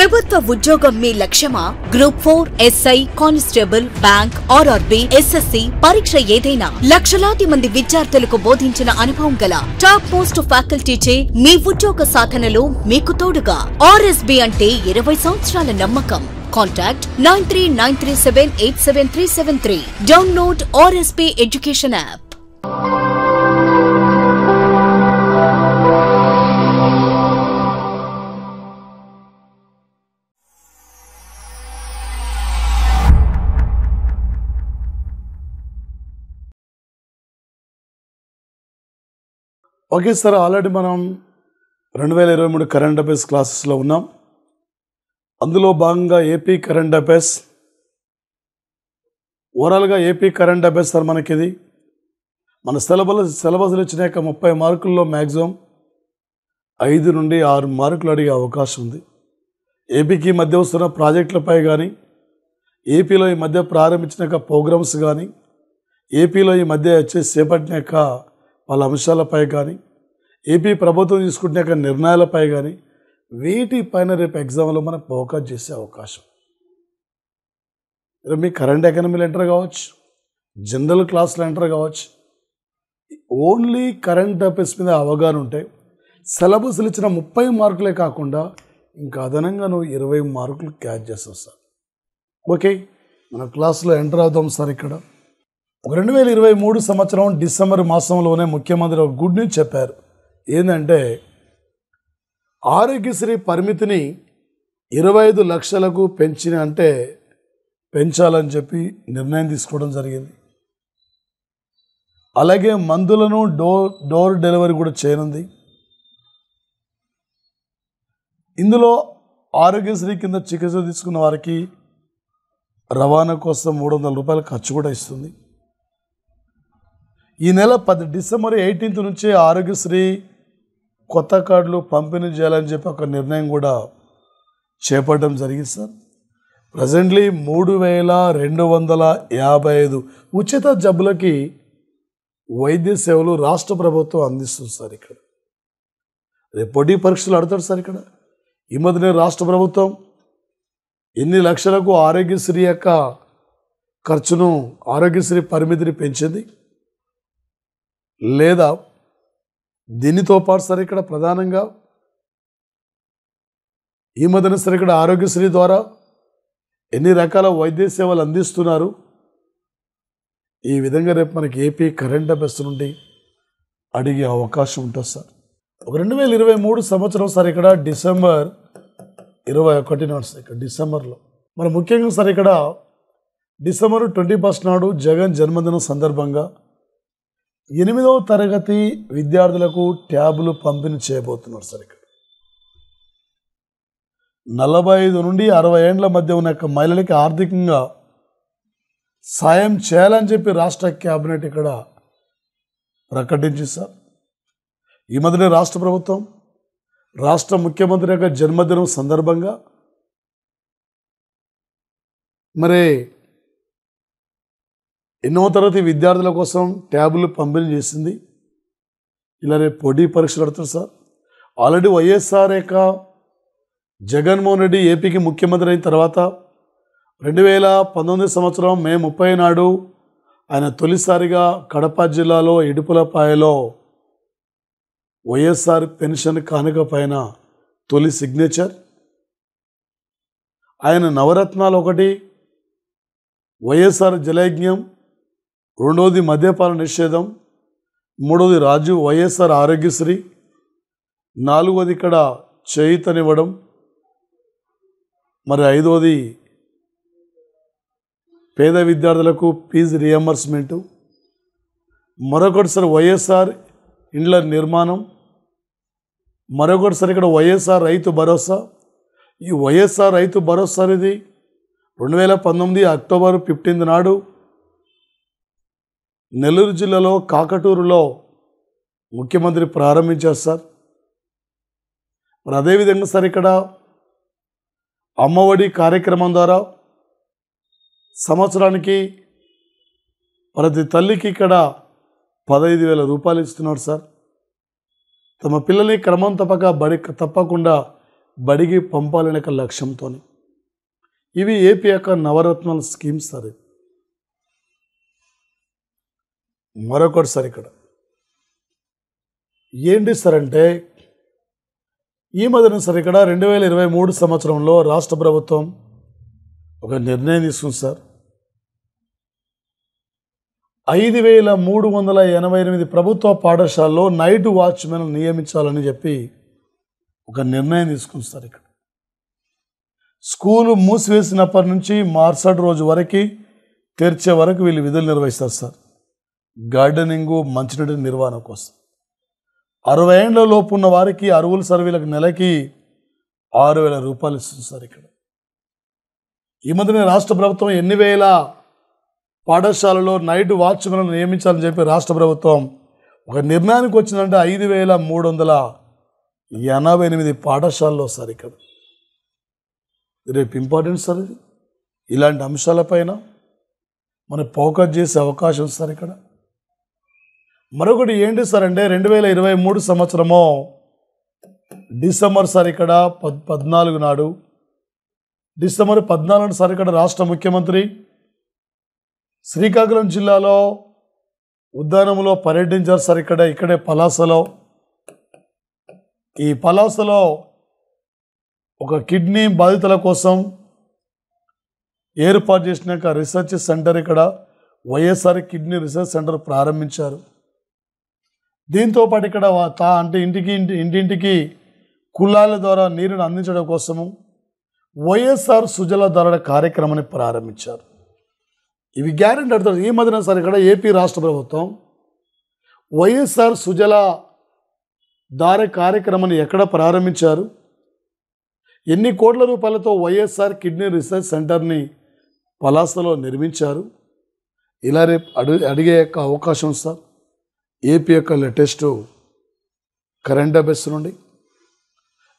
ప్రభుత్వ ఉద్యోగం మీ లక్ష్యమా? Group 4, SI, constable, bank, RRB, SSC పరీక్ష ఏదైనా లక్షలాది మంది విద్యార్థులకు బోధించిన అనుభవం గల టాప్ మోస్ట్ ఫ్యాకల్టీచే మీ ఉద్యోగ సాధనలో మీకు తోడుగా ఆర్ఎస్బి అంటే 20 సంవత్సరాల నమ్మకం. Contact 9393787373. Download RSP Education app. Okay sir, already మనం 2023 కరెంట్ అఫైర్స్ క్లాసెస్లో ఉన్నాం. అందులో భాగంగా ఏపీ కరెంట్ అఫైర్స్, ఓవరాల్గా ఏపీ కరెంట్ అఫైర్స్ సార్ మనకిది మన సిలబస్లు ఇచ్చిన 30 మార్కుల్లో మ్యాక్సిమం 5 నుండి 6 మార్కులు అడిగే అవకాశం ఉంది. ఏపీకి మధ్య వస్తున్న ప్రాజెక్టులపై కానీ, ఏపీలో ఈ మధ్య ప్రారంభించిన ప్రోగ్రామ్స్ కానీ, ఏపీలో ఈ మధ్య చేపట్టిన వాళ్ళ అంశాలపై కానీ, ఏపీ ప్రభుత్వం తీసుకుంటున్న నిర్ణయాలపై కానీ, వీటిపైన రేపు ఎగ్జామ్లో మనం ఫోకస్ చేసే అవకాశం. మీ కరెంట్ ఎకానమీలో ఎంటర్ కావచ్చు, జనరల్ క్లాస్లో ఎంటర్ కావచ్చు. ఓన్లీ కరెంట్ అఫైర్స్ మీద అవగాహన ఉంటే సిలబస్లు ఇచ్చిన 30 మార్కులే కాకుండా ఇంకా అదనంగా నువ్వు 20 మార్కులు క్యాచ్ చేస్తావు సార్. ఓకే, మన క్లాస్లో ఎంటర్ అవుతాం సార్. ఇక్కడ 2023 సంవత్సరం డిసెంబర్ మాసంలోనే ముఖ్యమంత్రి ఒక గుడ్ న్యూస్ చెప్పారు. ఏంటంటే ఆరోగ్యశ్రీ పరిమితిని 25 లక్షలకు పెంచాలని చెప్పి నిర్ణయం తీసుకోవడం జరిగింది. అలాగే మందులను డోర్ డెలివరీ కూడా చేయనుంది. ఇందులో ఆరోగ్యశ్రీ కింద చికిత్స తీసుకున్న వారికి రవాణా కోసం 300 రూపాయల ఖర్చు కూడా ఇస్తుంది. ఈ నెల డిసెంబర్ 18 నుంచి ఆరోగ్యశ్రీ కొత్త కార్డులు పంపిణీ చేయాలని చెప్పి ఒక నిర్ణయం కూడా చేపట్టడం జరిగింది సార్. ప్రజెంట్లీ 3255 ఉచిత జబ్బులకి వైద్య సేవలు రాష్ట్ర ప్రభుత్వం అందిస్తుంది సార్. ఇక్కడ రేపు పోటీ పరీక్షలు అడుగుతాడు సార్. ఇక్కడ ఈ మధ్యనే రాష్ట్ర ప్రభుత్వం ఎన్ని లక్షలకు ఆరోగ్యశ్రీ యొక్క ఖర్చును, ఆరోగ్యశ్రీ పరిమితిని పెంచింది లేదా? దీనితో పాటు సార్ ఇక్కడ ప్రధానంగా ఈ మధ్యన సార్ ఇక్కడ ఆరోగ్యశ్రీ ద్వారా ఎన్ని రకాల వైద్య సేవలు అందిస్తున్నారు. ఈ విధంగా రేపు మనకి ఏపీ కరెంట్ అఫైర్స్ నుండి అడిగే అవకాశం ఉంటుంది సార్. 2023 సంవత్సరం సార్ ఇక్కడ డిసెంబర్ 21 నాడు సార్ ఇక్కడ డిసెంబర్లో మరి ముఖ్యంగా సార్ ఇక్కడ డిసెంబర్ 21 నాడు జగన్ జన్మదినం సందర్భంగా 8వ తరగతి విద్యార్థులకు ట్యాబులు పంపిణీ చేయబోతున్నారు సార్. ఇక్కడ 45 నుండి 60 ఏండ్ల మధ్య ఉన్న మహిళలకి ఆర్థికంగా సాయం చేయాలని చెప్పి రాష్ట్ర క్యాబినెట్ ఇక్కడ ప్రకటించింది సార్. ఈ మధ్యనే రాష్ట్ర ప్రభుత్వం రాష్ట్ర ముఖ్యమంత్రి యొక్క జన్మదినం సందర్భంగా మరి 8వ తరగతి విద్యార్థుల కోసం ట్యాబులు పంపిణీ చేసింది. ఇలా రేపు పోటీ పరీక్షలు అడుగుతారు సార్. ఆల్రెడీ వైఎస్ఆర్ యొక్క జగన్మోహన్ రెడ్డి ఏపీకి ముఖ్యమంత్రి అయిన తర్వాత 2019 సంవత్సరం మే 30 నాడు ఆయన తొలిసారిగా కడప జిల్లాలో ఇడుపులపాయలో వైఎస్ఆర్ పెన్షన్ కానుక పైన తొలి సిగ్నేచర్, ఆయన నవరత్నాలు ఒకటి, వైఎస్ఆర్ జలయజ్ఞం, రెండవది మద్యపాన నిషేధం, మూడవది రాజీవ్ వైఎస్ఆర్ ఆరోగ్యశ్రీ, 4వది ఇక్కడ చేయూతనివ్వడం, మరి 5వది పేద విద్యార్థులకు ఫీజు రియంబర్స్మెంటు, మరొకటి సార్ వైఎస్ఆర్ ఇండ్ల నిర్మాణం, మరొకటి సార్ ఇక్కడ వైఎస్ఆర్ రైతు భరోసా. ఈ వైఎస్ఆర్ రైతు భరోసా అనేది 2019 అక్టోబర్ 15 నాడు నెల్లూరు జిల్లాలో కాకటూరులో ముఖ్యమంత్రి ప్రారంభించారు సార్. మరి అదేవిధంగా సార్ ఇక్కడ అమ్మఒడి కార్యక్రమం ద్వారా సంవత్సరానికి ప్రతి తల్లికి ఇక్కడ 15,000 రూపాయలు ఇస్తున్నారు సార్. తమ పిల్లల్ని క్రమం తప్పకుండా బడికి పంపాలనే ఒక లక్ష్యంతో. ఇవి ఏపీ యొక్క నవరత్నాల స్కీమ్స్ సార్. మరొకటి సార్ ఇక్కడ ఏంటి సార్ అంటే ఈ మధ్యన సార్ ఇక్కడ 2023 సంవత్సరంలో రాష్ట్ర ప్రభుత్వం ఒక నిర్ణయం తీసుకుంది సార్. 5388 ప్రభుత్వ పాఠశాలలో నైట్ వాచ్మెన్ నియమించాలని చెప్పి ఒక నిర్ణయం తీసుకుంది సార్. ఇక్కడ స్కూలు మూసివేసినప్పటి నుంచి మరుసటి రోజు వరకు తెరిచే వరకు వీళ్ళు విధులు నిర్వహిస్తారు సార్. గార్డెనింగు, మంచినీటి నిర్వహణ కోసం 60 ఏళ్ల లోపు ఉన్న వారికి అరువుల సర్వీలకు నెలకి 6,000 రూపాయలు ఇస్తుంది సార్. ఇక్కడ ఈ మధ్యనే రాష్ట్ర ప్రభుత్వం ఎన్ని వేల పాఠశాలలో నైట్ వాచ్మెన్లను నియమించాలని చెప్పి రాష్ట్ర ప్రభుత్వం ఒక నిర్ణయానికి వచ్చిందంటే 5,388 పాఠశాలలో సార్. ఇక్కడ రేపు ఇంపార్టెంట్ సార్. ఇది ఇలాంటి అంశాలపైన మనం ఫోకస్ చేసే అవకాశం సార్. ఇక్కడ మరొకటి ఏంటి సార్ అంటే 2023 సంవత్సరము డిసెంబర్ సార్. ఇక్కడ 14 నాడు డిసెంబర్ 14 సార్ ఇక్కడ రాష్ట్ర ముఖ్యమంత్రి శ్రీకాకుళం జిల్లాలో ఉద్యానంలో పర్యటించారు సార్. ఇక్కడే పలాసలో. ఈ పలాసలో ఒక కిడ్నీ బాధితుల కోసం ఏర్పాటు చేసిన రీసెర్చ్ సెంటర్, ఇక్కడ వైఎస్ఆర్ కిడ్నీ రీసెర్చ్ సెంటర్ ప్రారంభించారు. దీంతోపాటు ఇక్కడ అంటే ఇంటింటికి కుళాయిల ద్వారా నీరుని అందించడం కోసము వైఎస్ఆర్ సుజలధార కార్యక్రమాన్ని ప్రారంభించారు. ఇవి గ్యారెంటీ అడుగుతారు. ఈ మధ్యన సార్ ఇక్కడ ఏపీ రాష్ట్ర ప్రభుత్వం వైఎస్ఆర్ సుజలధార కార్యక్రమాన్ని ఎక్కడ ప్రారంభించారు, ఎన్ని కోట్ల రూపాయలతో వైఎస్ఆర్ కిడ్నీ రీసెర్చ్ సెంటర్ని పలాసలో నిర్మించారు, ఇలా రేపు అడిగే యొక్క అవకాశం సార్. ఏపీ యొక్క లేటెస్ట్ కరెంట్ అఫైర్స్ నుండి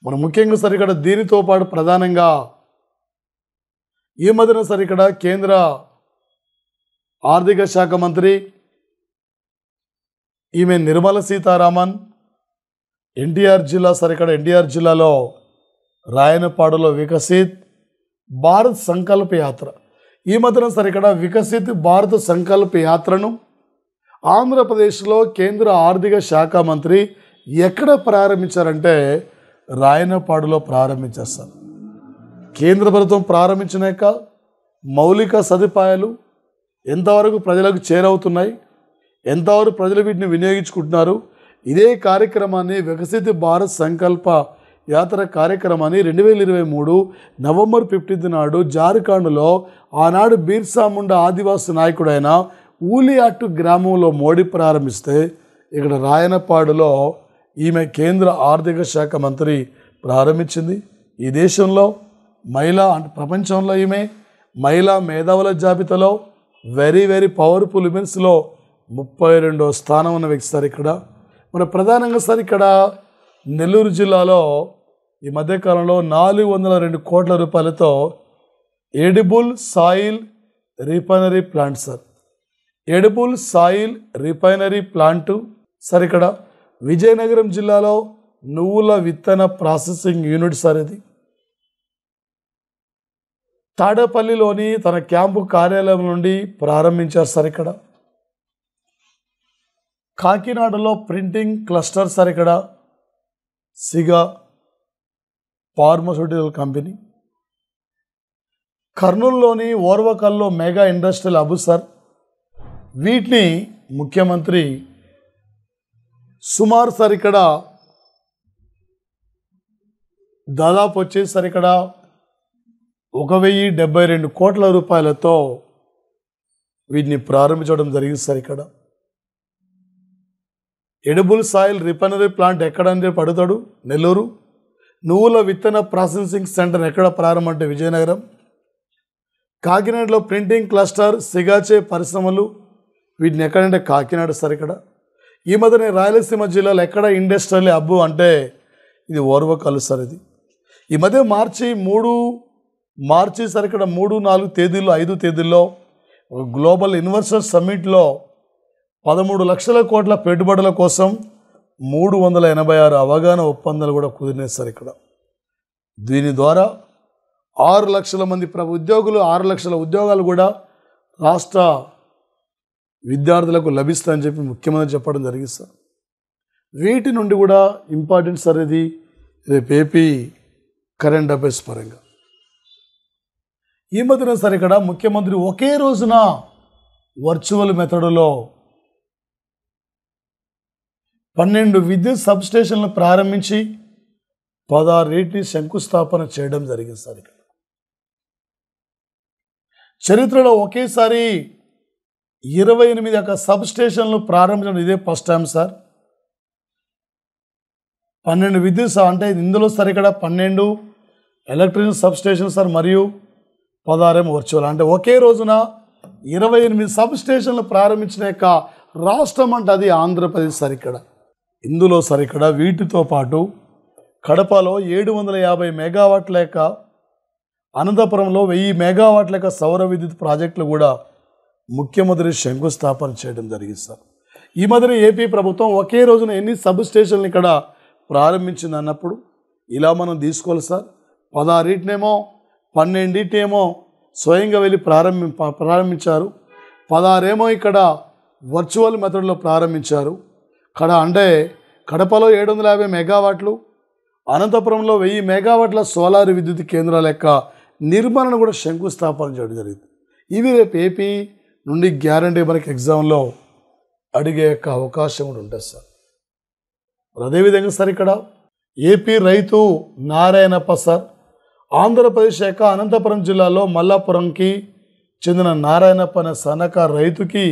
మనం ముఖ్యంగా సార్ ఇక్కడ దీనితో పాటు ప్రధానంగా ఈ మధ్యన సార్ ఇక్కడ కేంద్ర ఆర్థిక శాఖ మంత్రి ఈమె నిర్మలా సీతారామన్ ఎన్టీఆర్ జిల్లా సార్. ఇక్కడ ఎన్టీఆర్ జిల్లాలో రాయనపాడులో వికసిత్ భారత్ సంకల్ప యాత్ర. ఈ మధ్యన సార్ ఇక్కడ వికసిత్ భారత్ సంకల్ప యాత్రను ఆంధ్రప్రదేశ్లో కేంద్ర ఆర్థిక శాఖ మంత్రి ఎక్కడ ప్రారంభించారంటే రాయనపాడులో ప్రారంభించారు సార్. కేంద్ర ప్రభుత్వం ప్రారంభించినాక మౌలిక సదుపాయాలు ఎంతవరకు ప్రజలకు చేరవుతున్నాయి, ఎంతవరకు ప్రజలు వీటిని వినియోగించుకుంటున్నారు, ఇదే కార్యక్రమాన్ని వికసిత్ భారత్ సంకల్ప యాత్ర కార్యక్రమాన్ని 2023 నవంబర్ 15 నాడు జార్ఖండ్లో ఆనాడు బిర్సా ముండా ఆదివాసీ నాయకుడైన ఊలియాటు గ్రామంలో మోడీ ప్రారంభిస్తే ఇక్కడ రాయనపాడులో ఈమె కేంద్ర ఆర్థిక శాఖ మంత్రి ప్రారంభించింది. ఈ దేశంలో ప్రపంచంలో ఈమె మహిళా మేధావుల జాబితాలో వెరీ పవర్ఫుల్ ఉమెన్స్లో 32వ స్థానం ఉన్న వ్యక్తి సార్. ఇక్కడ మన ప్రధానంగా సార్ ఇక్కడ నెల్లూరు జిల్లాలో ఈ మధ్యకాలంలో 402 కోట్ల రూపాయలతో edible soil refinery plant sir. Edible soil refinery plant sir ఇక్కడ విజయనగరం జిల్లాలో నువ్వుల విత్తన ప్రాసెసింగ్ యూనిట్ సార్. ఇది తాడేపల్లిలోని తన క్యాంపు కార్యాలయం నుండి ప్రారంభించారు సార్. ఇక్కడ కాకినాడలో ప్రింటింగ్ క్లస్టర్ సార్. ఇక్కడ సిగా ఫార్మస్యూటికల్ కంపెనీ. కర్నూలులోని ఓర్వకల్లో మెగా ఇండస్ట్రియల్ హబ్ సార్. వీటిని ముఖ్యమంత్రి సుమారు సార్ ఇక్కడ దాదాపు వచ్చేసి సార్ ఇక్కడ 1072 కోట్ల రూపాయలతో వీటిని ప్రారంభించడం జరిగింది సార్. ఇక్కడ ఎడిబుల్ సాయిల్ రిఫైనరీ ప్లాంట్ ఎక్కడని చెప్పి అడుగుతాడు, నెల్లూరు. నువ్వుల విత్తన ప్రాసెసింగ్ సెంటర్ ఎక్కడ ప్రారంభం అంటే విజయనగరం. కాకినాడలో ప్రింటింగ్ క్లస్టర్ సిగాచే పరిశ్రమలు వీటిని ఎక్కడంటే కాకినాడ సార్. ఇక్కడ ఈ మధ్యనే రాయలసీమ జిల్లాలో ఎక్కడ ఇండస్ట్రియల్ హబ్ అంటే ఇది ఓర్వకల్లు సార్. ఇది ఈ మధ్య మార్చి సార్ ఇక్కడ 3, 4 తేదీల్లో 5 తేదీల్లో ఒక గ్లోబల్ ఇన్వెస్టర్స్ సమ్మిట్లో 13 లక్షల కోట్ల పెట్టుబడుల కోసం 386 అవగాహన ఒప్పందాలు కూడా కుదిరినాయి సార్. ఇక్కడ దీని ద్వారా 6 లక్షల మంది ఉద్యోగులు 6 లక్షల ఉద్యోగాలు కూడా రాష్ట్ర విద్యార్థులకు లభిస్తాయని చెప్పి ముఖ్యమంత్రి చెప్పడం జరిగింది సార్. వీటి నుండి కూడా ఇంపార్టెంట్ సార్ ఇది రేపు ఏపీ కరెంట్ అఫైర్స్ పరంగా. ఈ మధ్యన సార్ ఇక్కడ ముఖ్యమంత్రి ఒకే రోజున వర్చువల్ మెథడ్లో 12 విద్యుత్ సబ్స్టేషన్లు ప్రారంభించి 16 శంకుస్థాపన చేయడం జరిగింది సార్. ఇక్కడ చరిత్రలో ఒకేసారి 28 సబ్స్టేషన్లు ప్రారంభించడం ఇదే ఫస్ట్ టైం సార్. 12 విద్యుత్ అంటే ఇందులో సార్ ఇక్కడ 12 ఎలక్ట్రిక్ సబ్స్టేషన్ సార్ మరియు 16 వర్చువల్. అంటే ఒకే రోజున 28 సబ్స్టేషన్లు ప్రారంభించిన యొక్క రాష్ట్రం అంటే అది ఆంధ్రప్రదేశ్ సార్. ఇక్కడ ఇందులో సార్ ఇక్కడ వీటితో పాటు కడపలో 750 మెగావాట్ల యొక్క, అనంతపురంలో 1000 మెగావాట్ల యొక్క సౌర విద్యుత్ ప్రాజెక్టులు కూడా ముఖ్యమంత్రి శంకుస్థాపన చేయడం జరిగింది సార్. ఈ మధ్యన ఏపీ ప్రభుత్వం ఒకే రోజున ఎన్ని సబ్ స్టేషన్లు ఇక్కడ ప్రారంభించింది అన్నప్పుడు ఇలా మనం తీసుకోవాలి సార్. 16 12 స్వయంగా వెళ్ళి ప్రారంభించారు. 16 ఇక్కడ వర్చువల్ మెథడ్లో ప్రారంభించారు. అంటే కడపలో 750 మెగావాట్లు, అనంతపురంలో 1000 మెగావాట్ల సోలార్ విద్యుత్ కేంద్రాల యొక్క నిర్మాణం కూడా శంకుస్థాపన చేయడం జరిగింది. ఇవి రేపు ఏపీ నుండి గ్యారంటీ మనకి ఎగ్జామ్లో అడిగే యొక్క అవకాశం కూడా ఉంటుంది సార్. అదేవిధంగా సార్ ఇక్కడ ఏపీ రైతు నారాయణప్ప సార్, ఆంధ్రప్రదేశ్ యొక్క అనంతపురం జిల్లాలో మల్లాపురంకి చెందిన నారాయణప్ప అనే సన్నకారు రైతుకి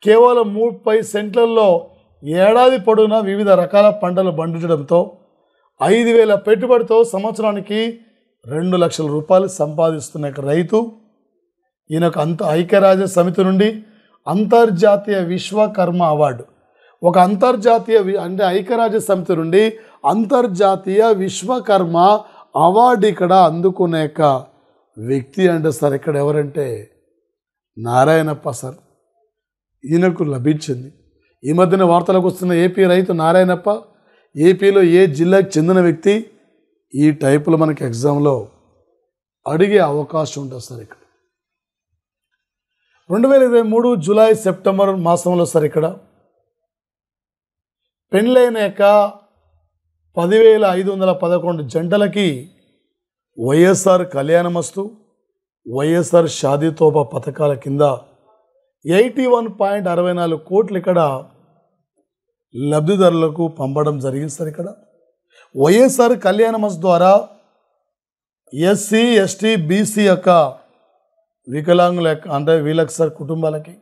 కేవలం 30 సెంట్లలో ఏడాది పొడవునా వివిధ రకాల పంటలు పండించడంతో 5,000 పెట్టుబడితో సంవత్సరానికి 2 లక్షల రూపాయలు సంపాదిస్తున్న రైతు. ఈయనకు ఐక్యరాజ్య సమితి నుండి అంతర్జాతీయ విశ్వకర్మ అవార్డు, ఒక అంతర్జాతీయ అంటే ఐక్యరాజ్య సమితి నుండి అంతర్జాతీయ విశ్వకర్మ అవార్డు ఇక్కడ అందుకునే యొక్క వ్యక్తి అంటే సార్ ఇక్కడ ఎవరంటే నారాయణప్ప సార్. ఈయనకు లభించింది. ఈ మధ్యన వార్తలకు వస్తున్న ఏపీ రైతు నారాయణప్ప ఏపీలో ఏ జిల్లాకు చెందిన వ్యక్తి, ఈ టైపులో మనకి ఎగ్జామ్లో అడిగే అవకాశం ఉంటుంది సార్. ఇక్కడ 2023 జూలై సెప్టెంబర్ మాసంలో సార్ ఇక్కడ పెళ్ళైన యొక్క 10,511 జంటలకి వైఎస్ఆర్ కళ్యాణమస్తు, వైఎస్ఆర్ షాదీ తోఫా పథకాల కింద 81.64 కోట్లు ఇక్కడ లబ్ధిదారులకు పంపడం జరిగింది సార్. ఇక్కడ వైఎస్ఆర్ కళ్యాణమస్తు ద్వారా ఎస్సీ ఎస్టీ బీసీ యొక్క వికలాంగుల యొక్క అంటే వీళ్ళకి సార్ కుటుంబాలకి,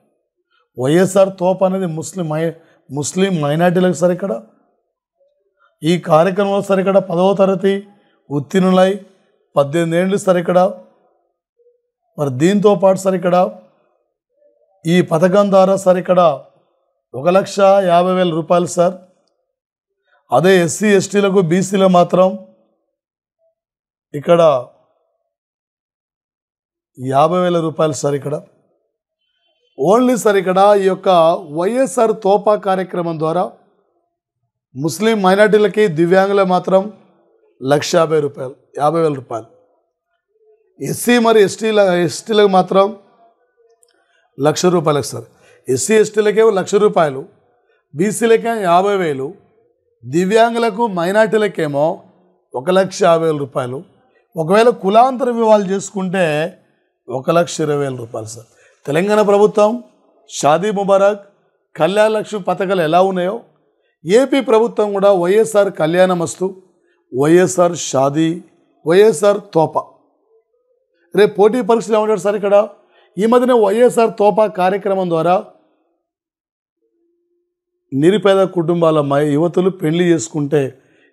వైఎస్ఆర్ తోఫా అనేది ముస్లిం మైనార్టీలకు సార్. ఇక్కడ ఈ కార్యక్రమంలో సార్ ఇక్కడ 10వ తరగతి ఉత్తీర్ణులై 18 ఏళ్ళు సార్. ఇక్కడ మరి దీంతో పాటు సార్ ఇక్కడ ఈ పథకం ద్వారా సార్ ఇక్కడ 1,50,000 రూపాయలు సార్. అదే ఎస్సీ ఎస్టీలకు బీసీలో మాత్రం ఇక్కడ 50,000 రూపాయలు సార్. ఇక్కడ ఓన్లీ సార్ ఇక్కడ ఈ యొక్క వైఎస్ఆర్ తోఫా కార్యక్రమం ద్వారా ముస్లిం మైనార్టీలకి దివ్యాంగులకు మాత్రం 1,50,000 రూపాయలు, 50,000 రూపాయలు. ఎస్సీ మరి ఎస్టీలకు మాత్రం 1,00,000 రూపాయలకు సార్. ఎస్సీ ఎస్టీలకేమో 1,00,000 రూపాయలు, బీసీలకేమో 50,000, దివ్యాంగులకు మైనార్టీలకేమో 1,50,000 రూపాయలు. ఒకవేళ కులాంతర వివాహాలు చేసుకుంటే 1,20,000 రూపాయలు సార్. తెలంగాణ ప్రభుత్వం షాదీ ముబారక్, కళ్యాణ లక్ష్మి పథకాలు ఎలా ఉన్నాయో ఏపీ ప్రభుత్వం కూడా వైఎస్ఆర్ కళ్యాణమస్తు, వైఎస్ఆర్ షాదీ, వైఎస్ఆర్ తోఫా రేపు పోటీ పరీక్షలు ఏమంటారు సార్. ఇక్కడ ఈ మధ్యన వైఎస్ఆర్ తోఫా కార్యక్రమం ద్వారా నిరుపేద కుటుంబాల యువతులు పెళ్లి చేసుకుంటే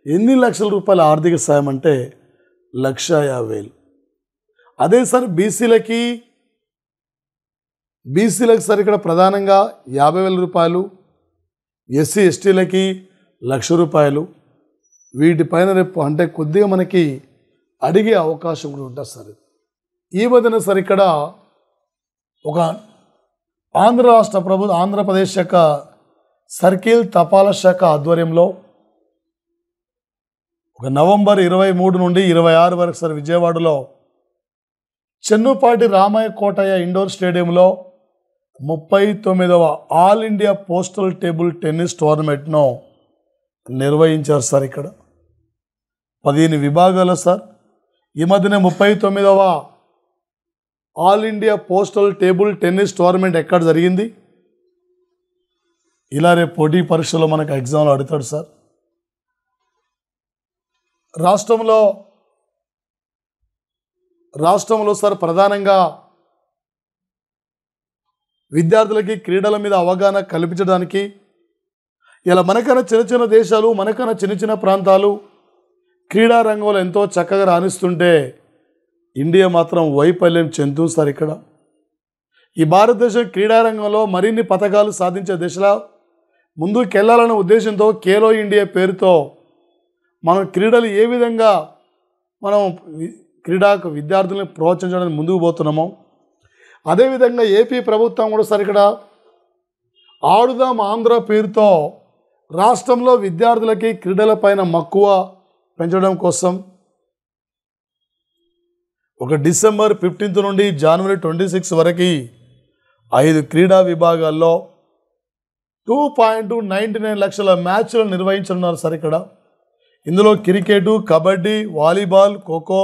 ఎన్ని లక్షల రూపాయల ఆర్థిక సాయం అంటే 1,50,000. అదే సార్ బీసీలకు సార్ ఇక్కడ ప్రధానంగా 50,000 రూపాయలు, ఎస్సీ ఎస్టీలకి 1,00,000 రూపాయలు. వీటిపైన రేపు అంటే కొద్దిగా మనకి అడిగే అవకాశం కూడా ఉంటుంది సార్. ఈ మధ్యన సార్ ఇక్కడ ఒక ఆంధ్రప్రదేశ్ యొక్క సర్కిల్ తపాలా శాఖ ఆధ్వర్యంలో ఒక నవంబర్ 23 నుండి 26 వరకు సార్ విజయవాడలో చెన్నుపాటి రామయ్య కోటయ్య ఇండోర్ స్టేడియంలో 39వ all India postal table tennis టోర్నమెంట్ను నిర్వహించారు సార్. ఇక్కడ 15 విభాగాలు సార్. ఈ మధ్యనే 39వ all India postal table tennis tournament ఎక్కడ జరిగింది? ఇలా రేపు పోటీ పరీక్షలో మనకు ఎగ్జామ్లో అడుగుతాడు సార్. రాష్ట్రంలో సార్ ప్రధానంగా విద్యార్థులకి క్రీడల మీద అవగాహన కల్పించడానికి ఇలా మనకన్నా చిన్న చిన్న దేశాలు, మనకన్నా చిన్న చిన్న ప్రాంతాలు క్రీడా రంగంలో ఎంతో చక్కగా రాణిస్తుంటే ఇండియా మాత్రం వైఫల్యం చెందుతుంది సార్. ఇక్కడ ఈ భారతదేశం క్రీడా రంగంలో మరిన్ని పథకాలు సాధించే దిశలో ముందుకెళ్లాలనే ఉద్దేశంతో ఖేలో ఇండియా పేరుతో మనం క్రీడలు ఏ విధంగా మనం క్రీడాకు విద్యార్థులను ప్రోత్సహించడానికి ముందుకు పోతున్నామో అదేవిధంగా ఏపీ ప్రభుత్వం కూడా సార్ ఇక్కడ ఆడుదాం ఆంధ్ర పేరుతో రాష్ట్రంలో విద్యార్థులకి క్రీడలపైన మక్కువ పెంచడం కోసం ఒక డిసెంబర్ 15 నుండి జనవరి 26 వరకు 5 క్రీడా విభాగాల్లో 2.99 లక్షల మ్యాచ్లు నిర్వహించనున్నారు సార్. ఇక్కడ ఇందులో cricket, kabaddi, volleyball, kho kho,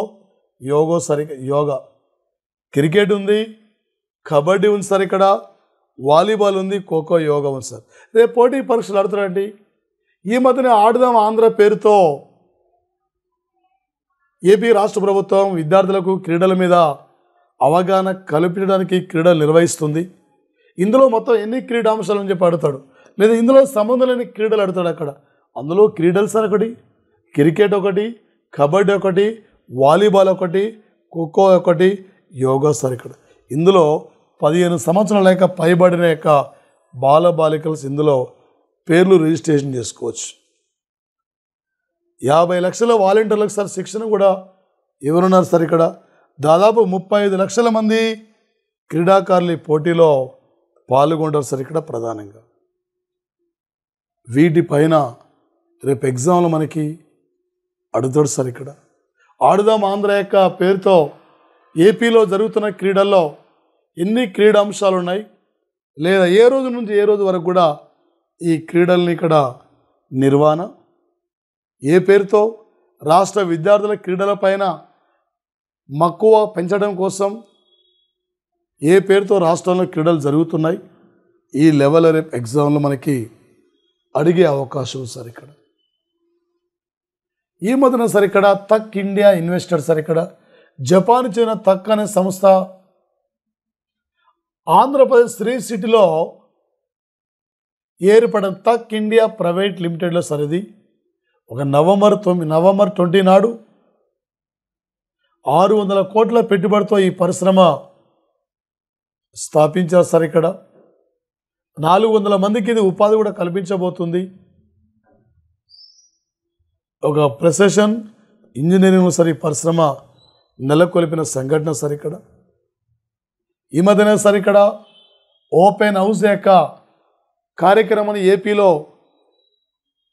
yoga cricket ఉంది, కబడ్డీ ఉంది సార్. ఇక్కడ వాలీబాల్ ఉంది, ఖోఖో, యోగా ఉంది సార్. రేపు పోటీ పరీక్షలు ఆడుతారండి. ఈ మధ్యనే ఆడుదాం ఆంధ్ర పేరుతో ఏపీ రాష్ట్ర ప్రభుత్వం విద్యార్థులకు క్రీడల మీద అవగాహన కల్పించడానికి క్రీడలు నిర్వహిస్తుంది. ఇందులో మొత్తం ఎన్ని క్రీడాంశాలని చెప్పి అడుగుతాడు, లేదా ఇందులో సంబంధం లేని క్రీడలు అడుగుతాడు. అక్కడ అందులో క్రీడలు సార్ ఒకటి, క్రికెట్ ఒకటి, కబడ్డీ ఒకటి, వాలీబాల్ ఒకటి, ఖోఖో ఒకటి, యోగా సార్. ఇక్కడ ఇందులో 15 సంవత్సరాల లేక పైబడిన యొక్క బాలబాలికలు ఇందులో పేర్లు రిజిస్ట్రేషన్ చేసుకోవచ్చు. 50 లక్షల వాలంటీర్లకు సార్ శిక్షణ కూడా ఎవరున్నారు సార్. ఇక్కడ దాదాపు 35 లక్షల మంది క్రీడాకారులు ఈ పోటీలో పాల్గొంటారు సార్. ఇక్కడ ప్రధానంగా వీటిపైన రేపు ఎగ్జామ్లో మనకి అడుగుతాడు సార్. ఇక్కడ ఆడుదాం ఆంధ్ర యొక్క పేరుతో ఏపీలో జరుగుతున్న క్రీడల్లో ఎన్ని క్రీడాంశాలు ఉన్నాయి, లేదా ఏ రోజు నుంచి ఏ రోజు వరకు కూడా ఈ క్రీడల్ని ఇక్కడ నిర్వహణ, ఏ పేరుతో రాష్ట్ర విద్యార్థుల క్రీడలపైన మక్కువ పెంచడం కోసం ఏ పేరుతో రాష్ట్రంలో క్రీడలు జరుగుతున్నాయి, ఈ లెవెల్ రేపు ఎగ్జామ్లో మనకి అడిగే అవకాశం సార్. ఇక్కడ ఈ మధ్యన సార్ ఇక్కడ తక్ ఇండియా ఇన్వెస్టర్ సార్. ఇక్కడ జపాన్ చెందిన తక్ అనే సంస్థ ఆంధ్రప్రదేశ్ శ్రీ సిటీలో ఏర్పడిన తక్ ఇండియా ప్రైవేట్ లిమిటెడ్లో సార్. ఇది ఒక నవంబర్ 20 నాడు 600 కోట్ల పెట్టుబడితో ఈ పరిశ్రమ స్థాపించారు సార్. ఇక్కడ 400 మందికి ఇది ఉపాధి కూడా కల్పించబోతుంది. ఒక ప్రెసిషన్ ఇంజనీరింగ్ సార్ ఈ పరిశ్రమ నెలకొల్పిన సంఘటన సార్. ఇక్కడ ఈ మధ్యనే సార్ ఇక్కడ ఓపెన్ హౌస్ యొక్క కార్యక్రమాన్ని ఏపీలో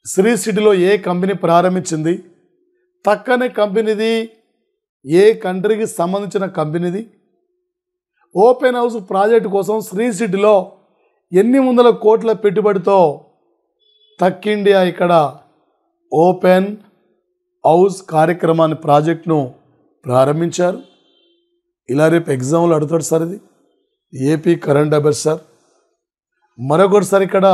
శ్రీ సిటీలో ఏ కంపెనీ ప్రారంభించింది, తక్కనే కంపెనీది, ఏ కంట్రీకి సంబంధించిన కంపెనీది, ఓపెన్ హౌస్ ప్రాజెక్టు కోసం శ్రీ సిటీలో ఎన్ని వందల కోట్ల పెట్టుబడితో తక్ ఇండియా ఇక్కడ ఓపెన్ హౌస్ కార్యక్రమాన్ని ప్రాజెక్టును ప్రారంభించారు. ఇలా రేపు ఎగ్జామ్లో అడుగుతాడు సార్. ఇది ఏపీ కరెంట్ అఫైర్స్ సార్. మరొకటి సార్ ఇక్కడ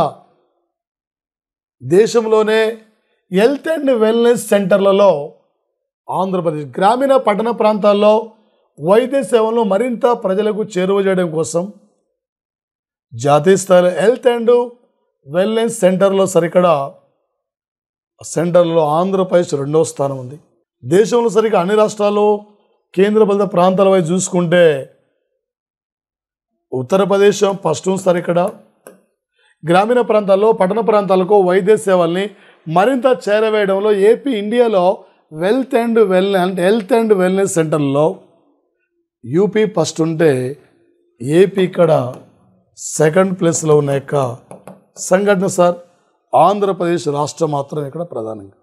దేశంలోనే హెల్త్ అండ్ వెల్నెస్ సెంటర్లలో ఆంధ్రప్రదేశ్ గ్రామీణ పట్టణ ప్రాంతాల్లో వైద్య సేవలను మరింత ప్రజలకు చేరువ చేయడం కోసం జాతీయ స్థాయిలో హెల్త్ అండ్ వెల్నెస్ సెంటర్లో సరికడ సెంటర్లో ఆంధ్రప్రదేశ్ 2వ స్థానం ఉంది. దేశంలో సరిగ్గా అన్ని రాష్ట్రాలు కేంద్రపాలిత ప్రాంతాల వైపు చూసుకుంటే ఉత్తరప్రదేశ్ ఫస్ట్ ఉంది సార్. ఇక్కడ గ్రామీణ ప్రాంతాల్లో పట్టణ ప్రాంతాలకు వైద్య సేవల్ని మరింత చేరవేయడంలో ఏపీ ఇండియాలో హెల్త్ అండ్ వెల్నెస్ సెంటర్లో యూపీ ఫస్ట్ ఉంటే ఏపీ ఇక్కడ సెకండ్ ప్లేస్లో ఉన్న యొక్క సంఘటన సార్. ఆంధ్రప్రదేశ్ రాష్ట్రం మాత్రం ఇక్కడ ప్రధానంగా